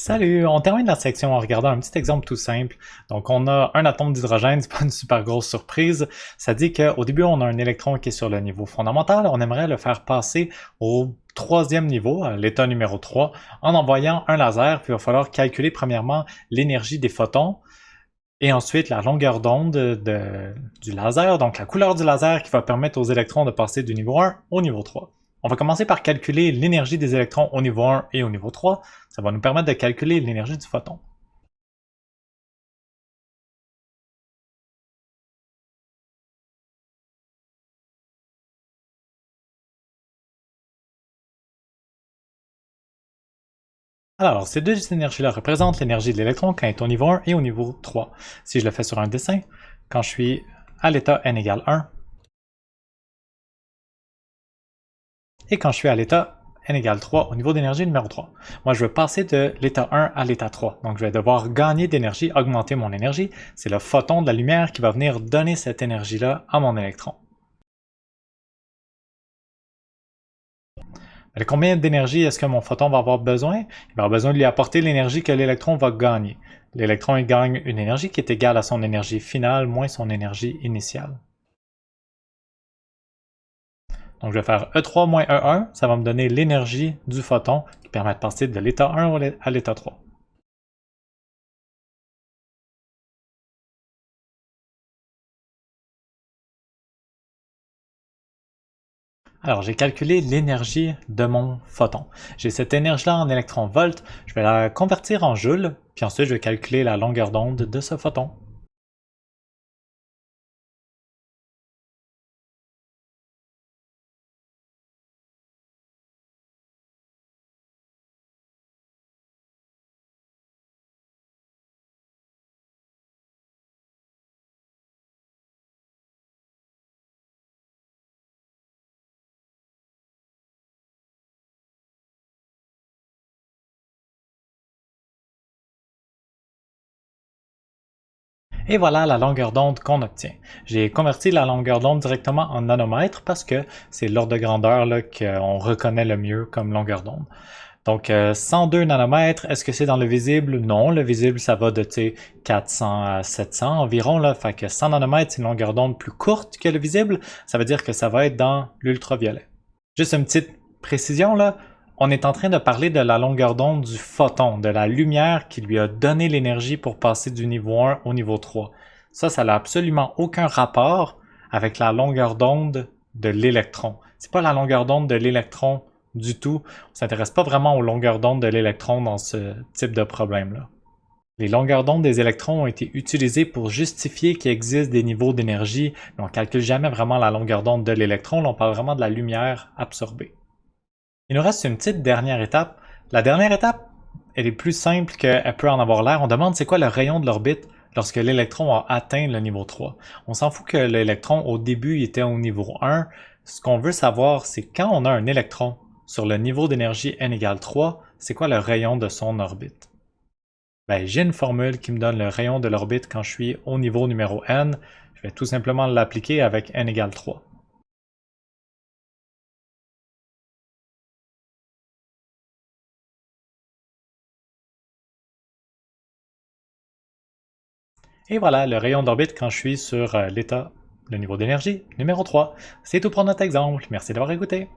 Salut, on termine la section en regardant un petit exemple tout simple. Donc on a un atome d'hydrogène, c'est pas une super grosse surprise. Ça dit qu'au début on a un électron qui est sur le niveau fondamental, on aimerait le faire passer au troisième niveau, à l'état numéro 3, en envoyant un laser, puis il va falloir calculer premièrement l'énergie des photons, et ensuite la longueur d'onde du laser, donc la couleur du laser qui va permettre aux électrons de passer du niveau 1 au niveau 3. On va commencer par calculer l'énergie des électrons au niveau 1 et au niveau 3. Ça va nous permettre de calculer l'énergie du photon. Alors, ces deux énergies-là représentent l'énergie de l'électron quand il est au niveau 1 et au niveau 3. Si je le fais sur un dessin, quand je suis à l'état n égale 1, et quand je suis à l'état n égale 3 au niveau d'énergie numéro 3. Moi, je veux passer de l'état 1 à l'état 3. Donc, je vais devoir gagner d'énergie, augmenter mon énergie. C'est le photon de la lumière qui va venir donner cette énergie-là à mon électron. Mais combien d'énergie est-ce que mon photon va avoir besoin? Il va avoir besoin de lui apporter l'énergie que l'électron va gagner. L'électron, il gagne une énergie qui est égale à son énergie finale moins son énergie initiale. Donc, je vais faire E3 moins E1, ça va me donner l'énergie du photon qui permet de passer de l'état 1 à l'état 3. Alors, j'ai calculé l'énergie de mon photon. J'ai cette énergie-là en électronvolts, je vais la convertir en joules, puis ensuite je vais calculer la longueur d'onde de ce photon. Et voilà la longueur d'onde qu'on obtient. J'ai converti la longueur d'onde directement en nanomètres parce que c'est l'ordre de grandeur qu'on reconnaît le mieux comme longueur d'onde. Donc 102 nanomètres, est-ce que c'est dans le visible? Non, le visible ça va de 400 à 700 environ, là, fait que 100 nanomètres c'est une longueur d'onde plus courte que le visible, ça veut dire que ça va être dans l'ultraviolet. Juste une petite précision là, on est en train de parler de la longueur d'onde du photon, de la lumière qui lui a donné l'énergie pour passer du niveau 1 au niveau 3. Ça n'a absolument aucun rapport avec la longueur d'onde de l'électron. C'est pas la longueur d'onde de l'électron du tout. On s'intéresse pas vraiment aux longueurs d'onde de l'électron dans ce type de problème-là. Les longueurs d'onde des électrons ont été utilisées pour justifier qu'il existe des niveaux d'énergie, mais on ne calcule jamais vraiment la longueur d'onde de l'électron, on parle vraiment de la lumière absorbée. Il nous reste une petite dernière étape. La dernière étape, elle est plus simple qu'elle peut en avoir l'air. On demande c'est quoi le rayon de l'orbite lorsque l'électron a atteint le niveau 3. On s'en fout que l'électron au début était au niveau 1. Ce qu'on veut savoir, c'est quand on a un électron sur le niveau d'énergie n égale 3, c'est quoi le rayon de son orbite? Ben, j'ai une formule qui me donne le rayon de l'orbite quand je suis au niveau numéro n. Je vais tout simplement l'appliquer avec n égale 3. Et voilà le rayon d'orbite quand je suis sur l'état, le niveau d'énergie numéro 3. C'est tout pour notre exemple. Merci d'avoir écouté.